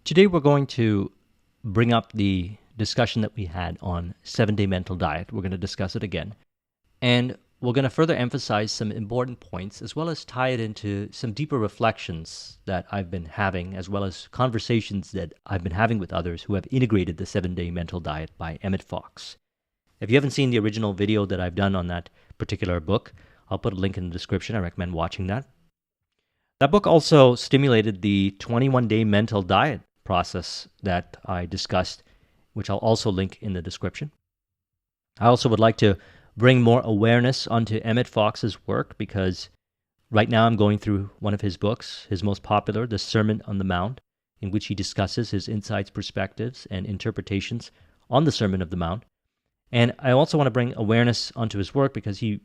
Today we're going to bring up the discussion that we had on 7-day mental diet. We're going to discuss it again. And we're going to further emphasize some important points as well as tie it into some deeper reflections that I've been having, as well as conversations that I've been having with others who have integrated the 7-day mental diet by Emmet. If you haven't seen the original video that I've done on that particular book, I'll put a link in the description. I recommend watching that. That book also stimulated the 21-day mental diet process that I discussed, which I'll also link in the description. I also would like to bring more awareness onto Emmet Fox's work because right now I'm going through one of his books, his most popular, The Sermon on the Mount, in which he discusses his insights, perspectives, and interpretations on the Sermon of the Mount. And I also want to bring awareness onto his work because he,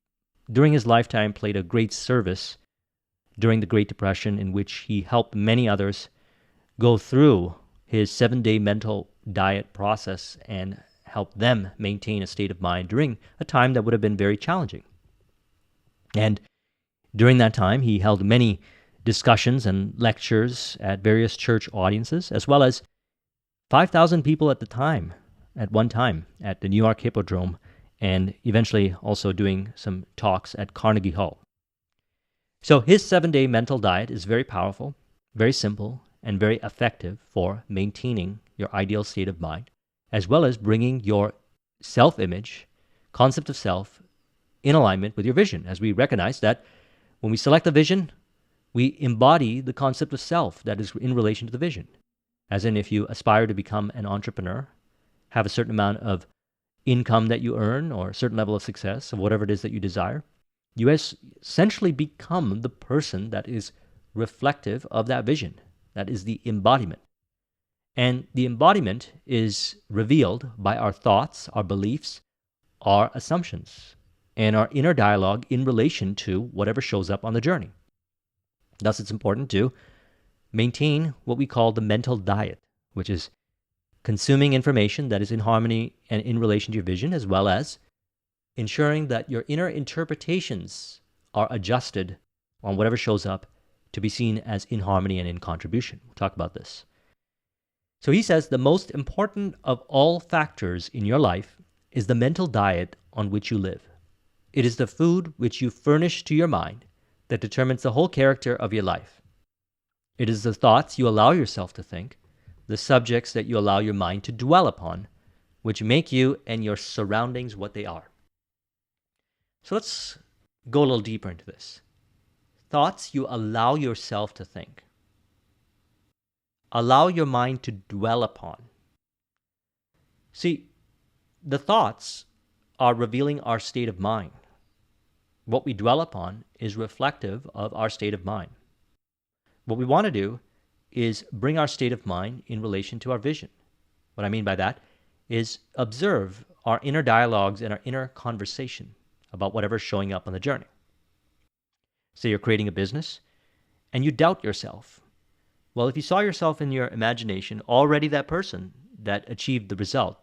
during his lifetime, played a great service during the Great Depression, in which he helped many others go through his 7-day mental diet process and help them maintain a state of mind during a time that would have been very challenging. And during that time, he held many discussions and lectures at various church audiences, as well as 5,000 people at one time, at the New York Hippodrome, and eventually also doing some talks at Carnegie Hall. So his 7-day mental diet is very powerful, very simple, and very effective for maintaining your ideal state of mind, as well as bringing your self-image, concept of self, in alignment with your vision, as we recognize that when we select a vision, we embody the concept of self that is in relation to the vision. As in, if you aspire to become an entrepreneur, have a certain amount of income that you earn or a certain level of success of whatever it is that you desire, you essentially become the person that is reflective of that vision. That is the embodiment. And the embodiment is revealed by our thoughts, our beliefs, our assumptions, and our inner dialogue in relation to whatever shows up on the journey. Thus, it's important to maintain what we call the mental diet, which is consuming information that is in harmony and in relation to your vision, as well as ensuring that your inner interpretations are adjusted on whatever shows up to be seen as in harmony and in contribution. We'll talk about this. So he says the most important of all factors in your life is the mental diet on which you live. It is the food which you furnish to your mind that determines the whole character of your life. It is the thoughts you allow yourself to think, the subjects that you allow your mind to dwell upon, which make you and your surroundings what they are. So let's go a little deeper into this. Thoughts you allow yourself to think. Allow your mind to dwell upon. See, the thoughts are revealing our state of mind. What we dwell upon is reflective of our state of mind. What we want to do is bring our state of mind in relation to our vision. What I mean by that is observe our inner dialogues and our inner conversation about whatever's showing up on the journey. Say you're creating a business and you doubt yourself. Well, if you saw yourself in your imagination already that person that achieved the result,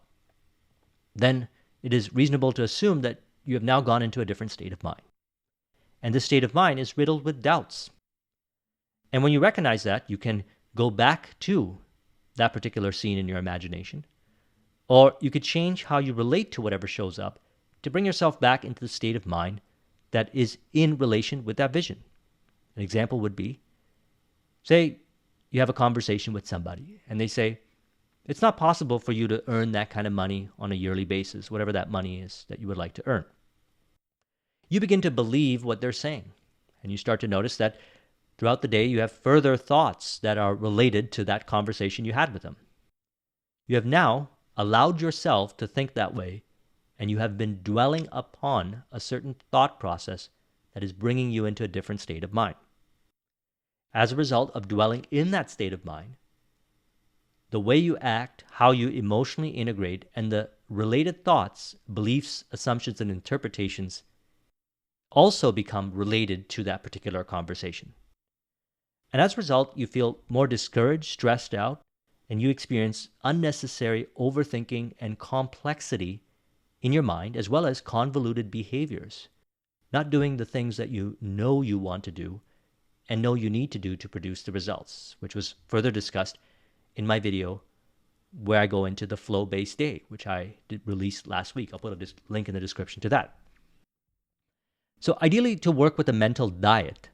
then it is reasonable to assume that you have now gone into a different state of mind. And this state of mind is riddled with doubts. And when you recognize that, you can go back to that particular scene in your imagination, or you could change how you relate to whatever shows up to bring yourself back into the state of mind that is in relation with that vision. An example would be, say you have a conversation with somebody and they say, it's not possible for you to earn that kind of money on a yearly basis, whatever that money is that you would like to earn. You begin to believe what they're saying, and you start to notice that throughout the day you have further thoughts that are related to that conversation you had with them. You have now allowed yourself to think that way, and you have been dwelling upon a certain thought process that is bringing you into a different state of mind. As a result of dwelling in that state of mind, the way you act, how you emotionally integrate, and the related thoughts, beliefs, assumptions, and interpretations also become related to that particular conversation. And as a result, you feel more discouraged, stressed out, and you experience unnecessary overthinking and complexity in your mind, as well as convoluted behaviors, not doing the things that you know you want to do and know you need to do to produce the results, which was further discussed in my video where I go into the flow-based day, which I did release last week. I'll put a link in the description to that. So ideally, to work with a mental diet,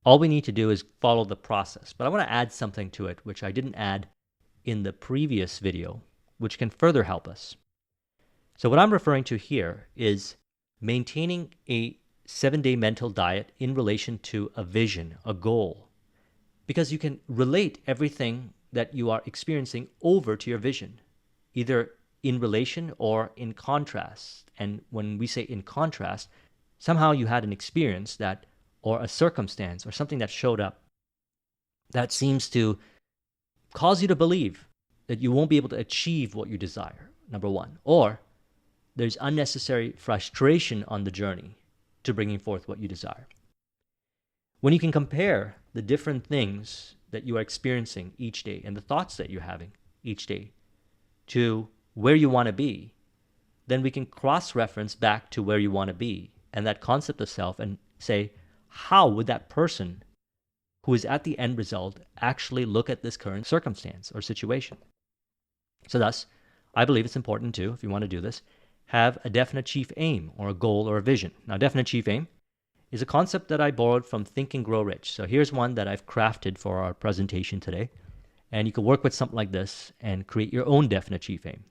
all we need to do is follow the process. But I want to add something to it, which I didn't add in the previous video, which can further help us. So what I'm referring to here is maintaining a 7-day mental diet in relation to a vision, a goal, because you can relate everything that you are experiencing over to your vision, either in relation or in contrast. And when we say in contrast, somehow you had an experience that, or a circumstance, or something that showed up that seems to cause you to believe that you won't be able to achieve what you desire, number one, or there's unnecessary frustration on the journey to bringing forth what you desire. When you can compare the different things that you are experiencing each day and the thoughts that you're having each day to where you want to be, then we can cross-reference back to where you want to be and that concept of self and say, how would that person who is at the end result actually look at this current circumstance or situation? So thus, I believe it's important to, if you want to do this, have a definite chief aim or a goal or a vision. Now, definite chief aim is a concept that I borrowed from Think and Grow Rich. So here's one that I've crafted for our presentation today. And you can work with something like this and create your own definite chief aim.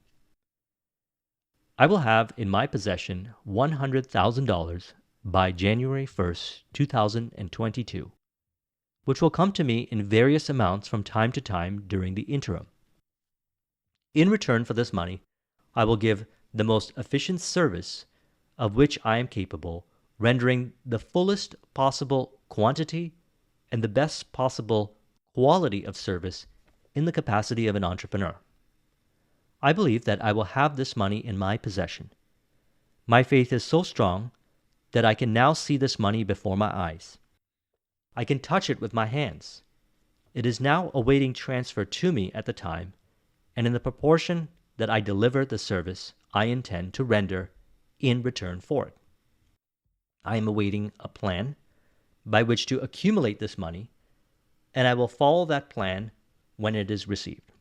I will have in my possession $100,000 by January 1st, 2022, which will come to me in various amounts from time to time during the interim. In return for this money, I will give the most efficient service of which I am capable, rendering the fullest possible quantity and the best possible quality of service in the capacity of an entrepreneur. I believe that I will have this money in my possession. My faith is so strong that I can now see this money before my eyes. I can touch it with my hands. It is now awaiting transfer to me at the time, and in the proportion that I deliver the service I intend to render in return for it. I am awaiting a plan by which to accumulate this money, and I will follow that plan when it is received.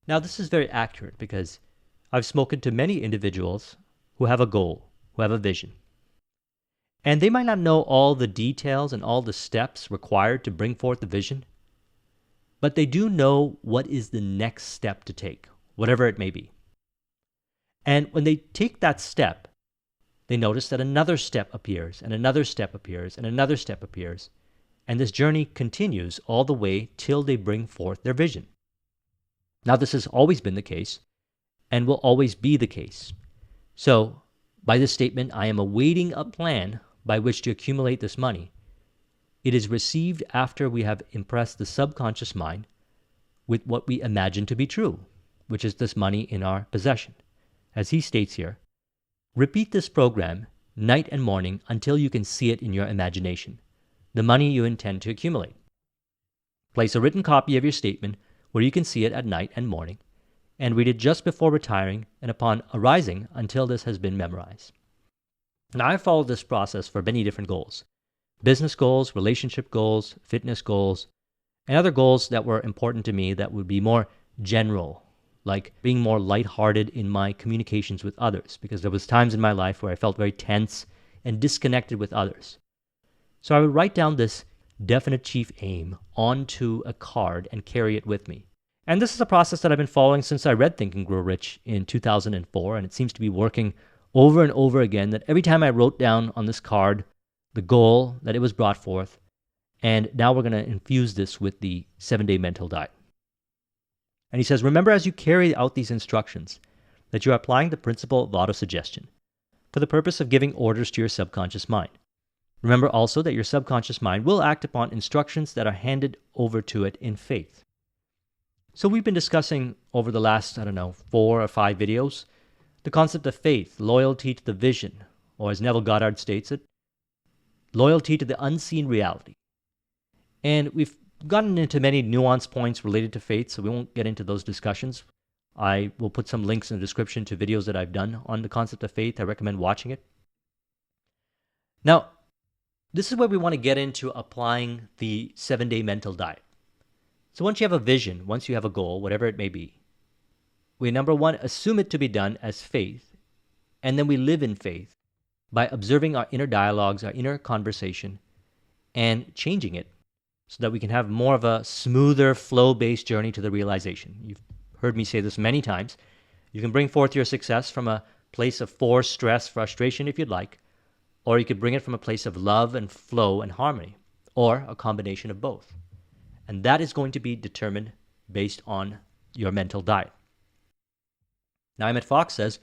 Now, this is very accurate because I've spoken to many individuals who have a goal, who have a vision. And they might not know all the details and all the steps required to bring forth the vision, but they do know what is the next step to take, whatever it may be. And when they take that step, they notice that another step appears, and another step appears, and another step appears, and this journey continues all the way till they bring forth their vision. Now, this has always been the case, and will always be the case. So, by this statement, I am awaiting a plan by which to accumulate this money. It is received after we have impressed the subconscious mind with what we imagine to be true, which is this money in our possession. As he states here, repeat this program night and morning until you can see it in your imagination, the money you intend to accumulate. Place a written copy of your statement where you can see it at night and morning, and read it just before retiring and upon arising until this has been memorized. Now, I've followed this process for many different goals: business goals, relationship goals, fitness goals, and other goals that were important to me that would be more general, like being more lighthearted in my communications with others, because there was times in my life where I felt very tense and disconnected with others. So I would write down this definite chief aim onto a card and carry it with me. And this is a process that I've been following since I read Think and Grow Rich in 2004, and it seems to be working over and over again, that every time I wrote down on this card the goal, that it was brought forth. And now we're going to infuse this with the 7-day mental diet. And he says, remember as you carry out these instructions that you are applying the principle of autosuggestion for the purpose of giving orders to your subconscious mind. Remember also that your subconscious mind will act upon instructions that are handed over to it in faith. So we've been discussing over the last, 4 or 5 videos, the concept of faith, loyalty to the vision, or as Neville Goddard states it, loyalty to the unseen reality. And we've gotten into many nuanced points related to faith, so we won't get into those discussions. I will put some links in the description to videos that I've done on the concept of faith. I recommend watching it. Now, this is where we want to get into applying the 7-day mental diet. So once you have a vision, once you have a goal, whatever it may be, we, number one, assume it to be done as faith, and then we live in faith by observing our inner dialogues, our inner conversation, and changing it so that we can have more of a smoother, flow-based journey to the realization. You've heard me say this many times. You can bring forth your success from a place of force, stress, frustration, if you'd like, or you could bring it from a place of love and flow and harmony, or a combination of both. And that is going to be determined based on your mental diet. Now, Emmet Fox says,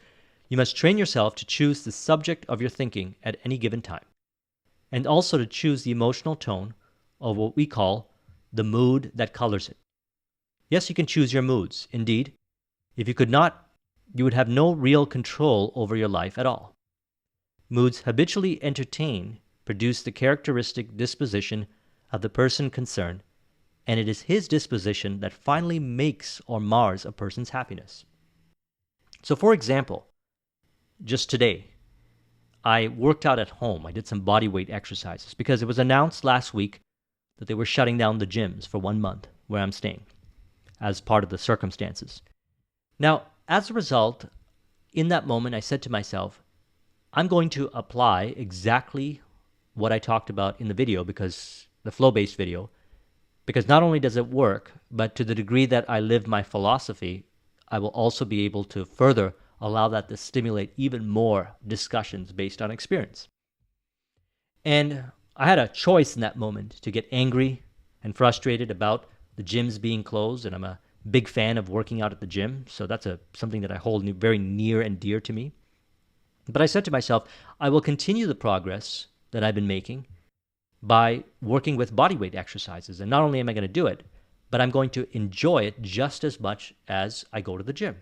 you must train yourself to choose the subject of your thinking at any given time, and also to choose the emotional tone of what we call the mood that colors it. Yes, you can choose your moods. Indeed, if you could not, you would have no real control over your life at all. Moods habitually entertain produce the characteristic disposition of the person concerned, and it is his disposition that finally makes or mars a person's happiness. So, for example, just today, I worked out at home. I did some body weight exercises because it was announced last week that they were shutting down the gyms for 1 month where I'm staying as part of the circumstances. Now, as a result, in that moment, I said to myself, I'm going to apply exactly what I talked about in the video, because the flow-based video, because not only does it work, but to the degree that I live my philosophy, I will also be able to further allow that to stimulate even more discussions based on experience. And I had a choice in that moment to get angry and frustrated about the gyms being closed, and I'm a big fan of working out at the gym, so that's something that I hold very near and dear to me. But I said to myself, I will continue the progress that I've been making by working with bodyweight exercises. And not only am I going to do it, but I'm going to enjoy it just as much as I go to the gym.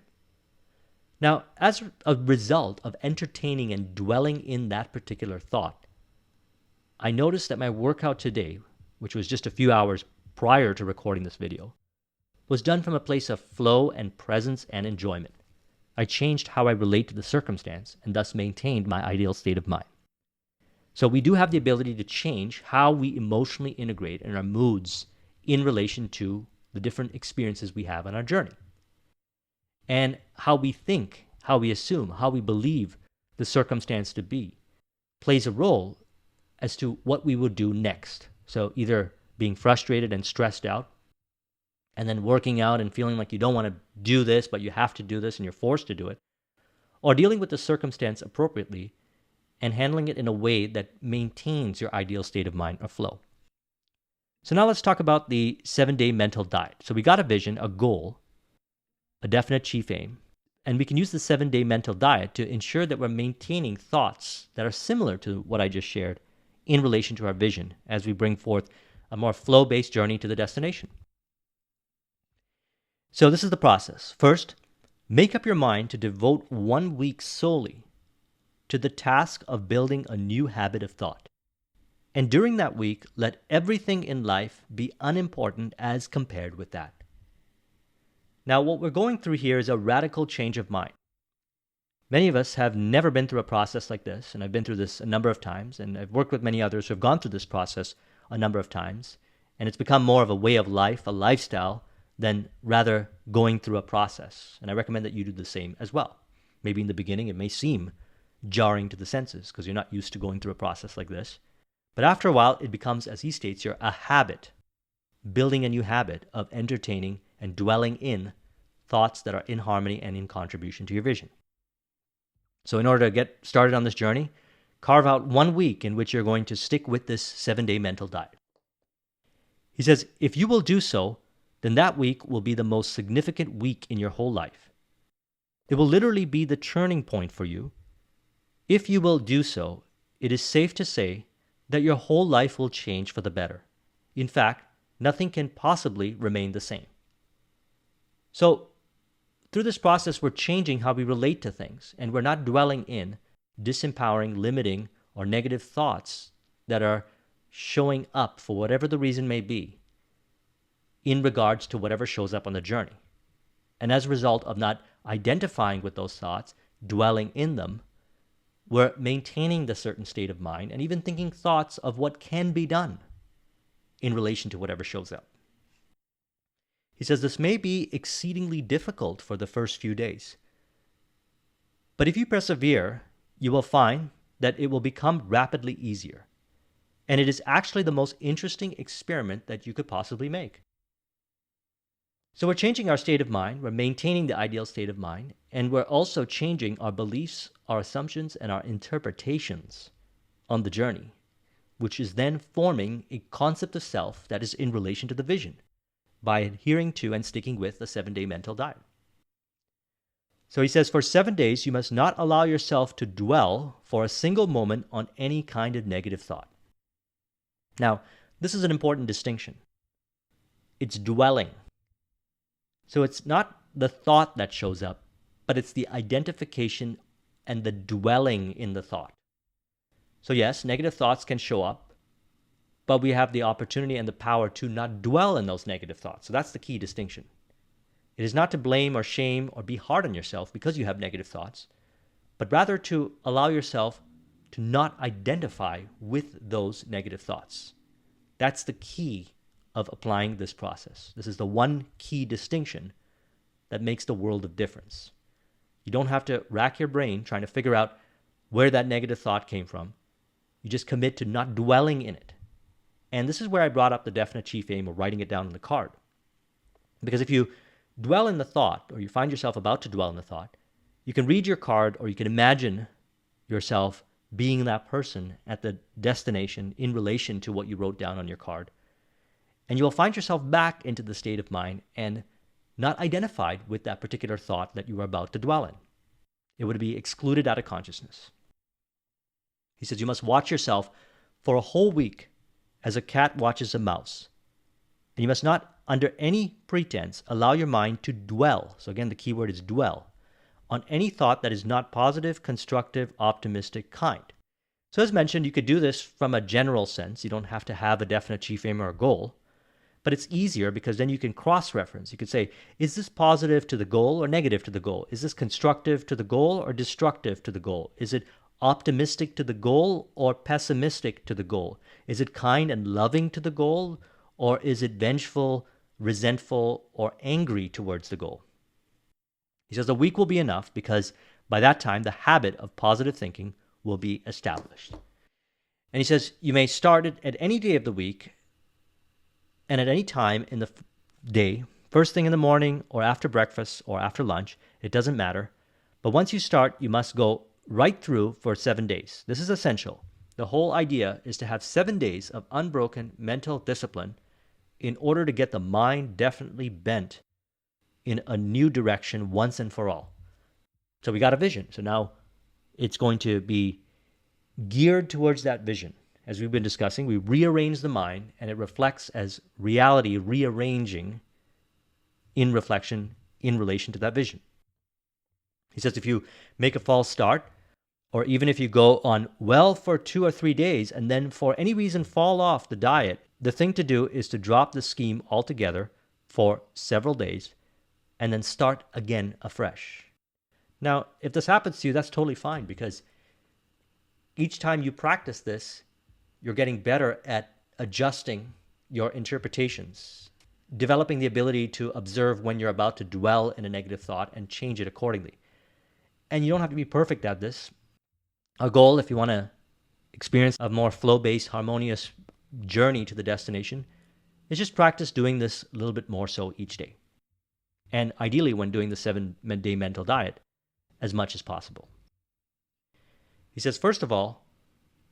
Now, as a result of entertaining and dwelling in that particular thought, I noticed that my workout today, which was just a few hours prior to recording this video, was done from a place of flow and presence and enjoyment. I changed how I relate to the circumstance and thus maintained my ideal state of mind. So we do have the ability to change how we emotionally integrate in our moods in relation to the different experiences we have on our journey. And how we think, how we assume, how we believe the circumstance to be plays a role as to what we would do next. So either being frustrated and stressed out, and then working out and feeling like you don't want to do this, but you have to do this and you're forced to do it, or dealing with the circumstance appropriately and handling it in a way that maintains your ideal state of mind or flow. So now let's talk about the 7-day mental diet. So we got a vision, a goal, a definite chief aim, and we can use the 7-day mental diet to ensure that we're maintaining thoughts that are similar to what I just shared in relation to our vision as we bring forth a more flow-based journey to the destination. So this is the process. First, make up your mind to devote 1 week solely to the task of building a new habit of thought. And during that week, let everything in life be unimportant as compared with that. Now, what we're going through here is a radical change of mind. Many of us have never been through a process like this, and I've been through this a number of times, and I've worked with many others who have gone through this process a number of times, and it's become more of a way of life, a lifestyle, than rather going through a process. And I recommend that you do the same as well. Maybe in the beginning it may seem jarring to the senses because you're not used to going through a process like this. But after a while, it becomes, as he states here, a habit, building a new habit of entertaining and dwelling in thoughts that are in harmony and in contribution to your vision. So in order to get started on this journey, carve out 1 week in which you're going to stick with this 7-day mental diet. He says, if you will do so, then that week will be the most significant week in your whole life. It will literally be the turning point for you. If you will do so, it is safe to say that your whole life will change for the better. In fact, nothing can possibly remain the same. So, through this process, we're changing how we relate to things, and we're not dwelling in disempowering, limiting, or negative thoughts that are showing up for whatever the reason may be in regards to whatever shows up on the journey. And as a result of not identifying with those thoughts, dwelling in them, we're maintaining the certain state of mind and even thinking thoughts of what can be done in relation to whatever shows up. He says this may be exceedingly difficult for the first few days. But if you persevere, you will find that it will become rapidly easier. And it is actually the most interesting experiment that you could possibly make. So we're changing our state of mind, we're maintaining the ideal state of mind, and we're also changing our beliefs, our assumptions, and our interpretations on the journey, which is then forming a concept of self that is in relation to the vision by adhering to and sticking with the 7-day mental diet. So he says, for 7 days, you must not allow yourself to dwell for a single moment on any kind of negative thought. Now, this is an important distinction. It's dwelling. So it's not the thought that shows up, but it's the identification and the dwelling in the thought. So yes, negative thoughts can show up, but we have the opportunity and the power to not dwell in those negative thoughts. So that's the key distinction. It is not to blame or shame or be hard on yourself because you have negative thoughts, but rather to allow yourself to not identify with those negative thoughts. That's the key of applying this process. This is the one key distinction that makes the world of difference. You don't have to rack your brain trying to figure out where that negative thought came from. You just commit to not dwelling in it. And this is where I brought up the definite chief aim of writing it down on the card. Because if you dwell in the thought, or you find yourself about to dwell in the thought, you can read your card or you can imagine yourself being that person at the destination in relation to what you wrote down on your card. And you will find yourself back into the state of mind and not identified with that particular thought that you are about to dwell in. It would be excluded out of consciousness. He says you must watch yourself for a whole week as a cat watches a mouse. And you must not, under any pretense, allow your mind to dwell, so again the key word is dwell, on any thought that is not positive, constructive, optimistic, kind. So as mentioned, you could do this from a general sense. You don't have to have a definite chief aim or a goal. But it's easier because then you can cross-reference. You could say, is this positive to the goal or negative to the goal? Is this constructive to the goal or destructive to the goal? Is it optimistic to the goal or pessimistic to the goal? Is it kind and loving to the goal, or is it vengeful, resentful, or angry towards the goal? He says a week will be enough because by that time the habit of positive thinking will be established. And he says you may start it at any day of the week and at any time in the day, first thing in the morning or after breakfast or after lunch, it doesn't matter. But once you start, you must go right through for 7 days. This is essential. The whole idea is to have 7 days of unbroken mental discipline in order to get the mind definitely bent in a new direction once and for all. So we got a vision. So now it's going to be geared towards that vision. As we've been discussing, we rearrange the mind and it reflects as reality rearranging in reflection in relation to that vision. He says if you make a false start, or even if you go on well for 2 or 3 days and then for any reason fall off the diet, the thing to do is to drop the scheme altogether for several days and then start again afresh. Now, if this happens to you, that's totally fine because each time you practice this, you're getting better at adjusting your interpretations, developing the ability to observe when you're about to dwell in a negative thought and change it accordingly. And you don't have to be perfect at this. A goal, if you want to experience a more flow-based, harmonious journey to the destination, is just practice doing this a little bit more so each day. And ideally, when doing the 7-day mental diet, as much as possible. He says, first of all,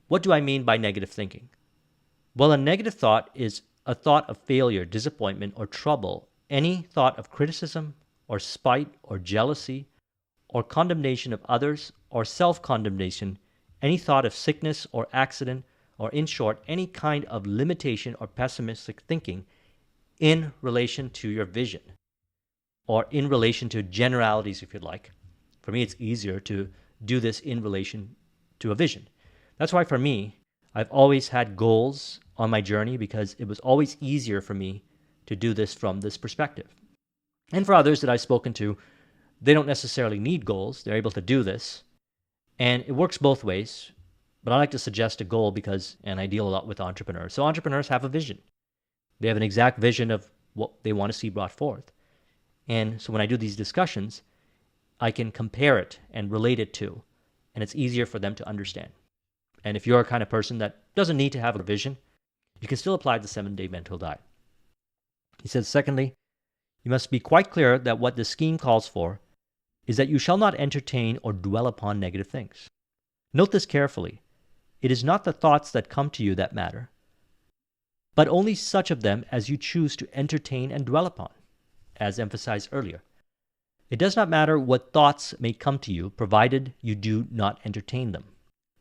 what do I mean by negative thinking? Well, a negative thought is a thought of failure, disappointment, or trouble, any thought of criticism, or spite, or jealousy, or condemnation of others, or self-condemnation, any thought of sickness or accident, or in short, any kind of limitation or pessimistic thinking in relation to your vision, or in relation to generalities, if you'd like. For me, it's easier to do this in relation to a vision. That's why for me, I've always had goals on my journey because it was always easier for me to do this from this perspective. And for others that I've spoken to, they don't necessarily need goals. They're able to do this. And it works both ways. But I like to suggest a goal because, and I deal a lot with entrepreneurs. So entrepreneurs have a vision. They have an exact vision of what they want to see brought forth. And so when I do these discussions, I can compare it and relate it to, and it's easier for them to understand. And if you're a kind of person that doesn't need to have a vision, you can still apply the 7-day mental diet. He says, secondly, you must be quite clear that what the scheme calls for is that you shall not entertain or dwell upon negative things. Note this carefully. It is not the thoughts that come to you that matter, but only such of them as you choose to entertain and dwell upon, as emphasized earlier. It does not matter what thoughts may come to you, provided you do not entertain them.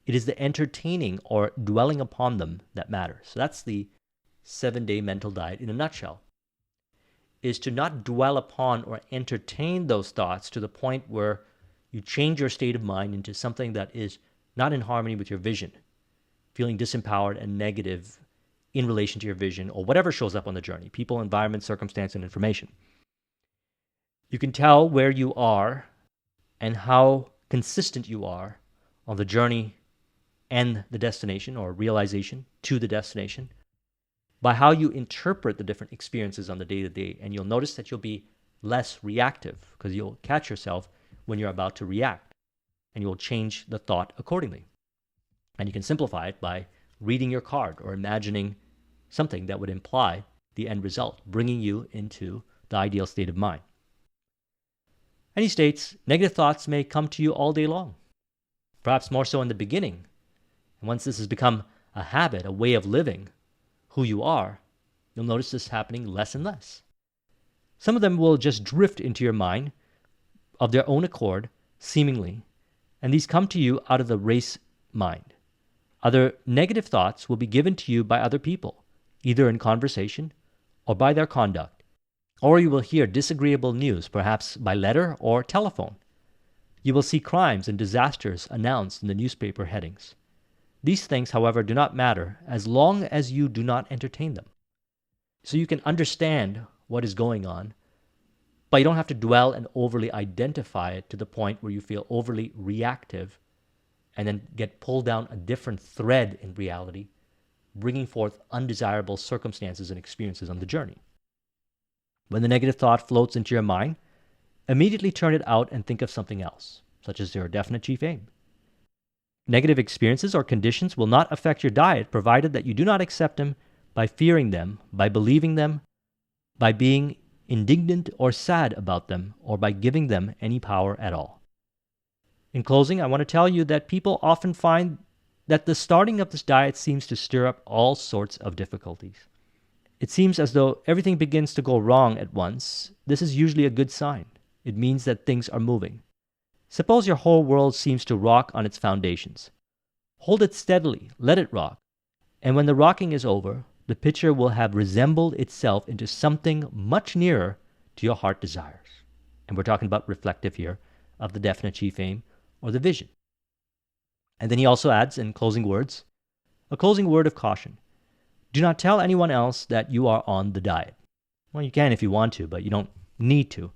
It is the entertaining or dwelling upon them that matters. So that's the 7-day mental diet in a nutshell, is to not dwell upon or entertain those thoughts to the point where you change your state of mind into something that is not in harmony with your vision, feeling disempowered and negative in relation to your vision or whatever shows up on the journey, people, environment, circumstance, and information. You can tell where you are and how consistent you are on the journey and the destination, or realization to the destination, by how you interpret the different experiences on the day-to-day. And you'll notice that you'll be less reactive because you'll catch yourself when you're about to react, and you'll change the thought accordingly. And you can simplify it by reading your card or imagining something that would imply the end result, bringing you into the ideal state of mind. And he states, negative thoughts may come to you all day long, perhaps more so in the beginning. And once this has become a habit, a way of living who you are, you'll notice this happening less and less. Some of them will just drift into your mind of their own accord, seemingly, and these come to you out of the race mind. Other negative thoughts will be given to you by other people, either in conversation or by their conduct, or you will hear disagreeable news, perhaps by letter or telephone. You will see crimes and disasters announced in the newspaper headings. These things, however, do not matter as long as you do not entertain them. So you can understand what is going on, but you don't have to dwell and overly identify it to the point where you feel overly reactive and then get pulled down a different thread in reality, bringing forth undesirable circumstances and experiences on the journey. When the negative thought floats into your mind, immediately turn it out and think of something else, such as your definite chief aim. Negative experiences or conditions will not affect your diet, provided that you do not accept them by fearing them, by believing them, by being indignant or sad about them, or by giving them any power at all. In closing, I want to tell you that people often find that the starting of this diet seems to stir up all sorts of difficulties. It seems as though everything begins to go wrong at once. This is usually a good sign. It means that things are moving. Suppose your whole world seems to rock on its foundations. Hold it steadily, let it rock, and when the rocking is over, the picture will have resembled itself into something much nearer to your heart desires. And we're talking about reflective here of the definite chief aim or the vision. And then he also adds in closing words, a closing word of caution. Do not tell anyone else that you are on the diet. Well, you can if you want to, but you don't need to.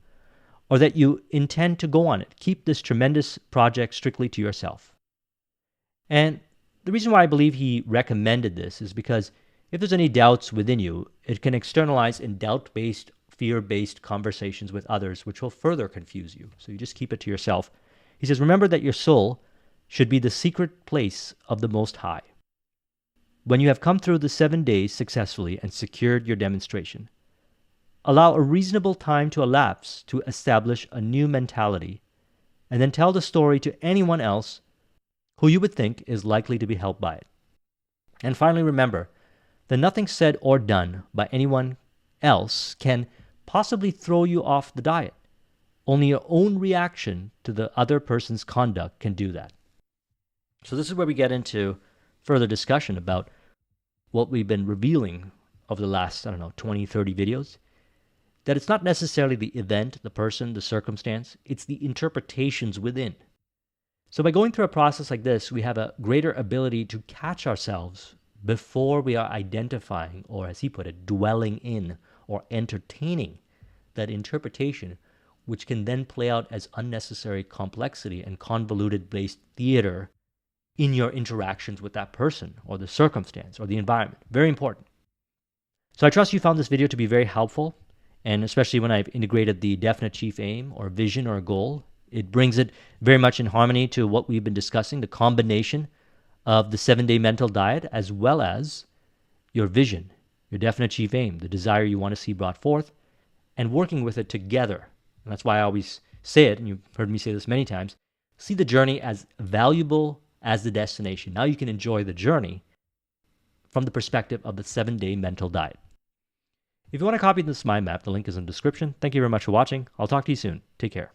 Or that you intend to go on it. Keep this tremendous project strictly to yourself. And the reason why I believe he recommended this is because if there's any doubts within you, it can externalize in doubt-based, fear-based conversations with others, which will further confuse you. So you just keep it to yourself. He says, remember that your soul should be the secret place of the Most High. When you have come through the 7 days successfully and secured your demonstration, allow a reasonable time to elapse to establish a new mentality, and then tell the story to anyone else who you would think is likely to be helped by it. And finally, remember that nothing said or done by anyone else can possibly throw you off the diet. Only your own reaction to the other person's conduct can do that. So this is where we get into further discussion about what we've been revealing over the last, 20, 30 videos. That it's not necessarily the event, the person, the circumstance, it's the interpretations within. So by going through a process like this, we have a greater ability to catch ourselves before we are identifying, or as he put it, dwelling in or entertaining that interpretation, which can then play out as unnecessary complexity and convoluted-based theater in your interactions with that person or the circumstance or the environment. Very important. So I trust you found this video to be very helpful. And especially when I've integrated the definite chief aim or vision or goal, it brings it very much in harmony to what we've been discussing, the combination of the 7-day mental diet as well as your vision, your definite chief aim, the desire you want to see brought forth, and working with it together. And that's why I always say it, and you've heard me say this many times, see the journey as valuable as the destination. Now you can enjoy the journey from the perspective of the 7-day mental diet. If you want to copy this mind map, the link is in the description. Thank you very much for watching. I'll talk to you soon. Take care.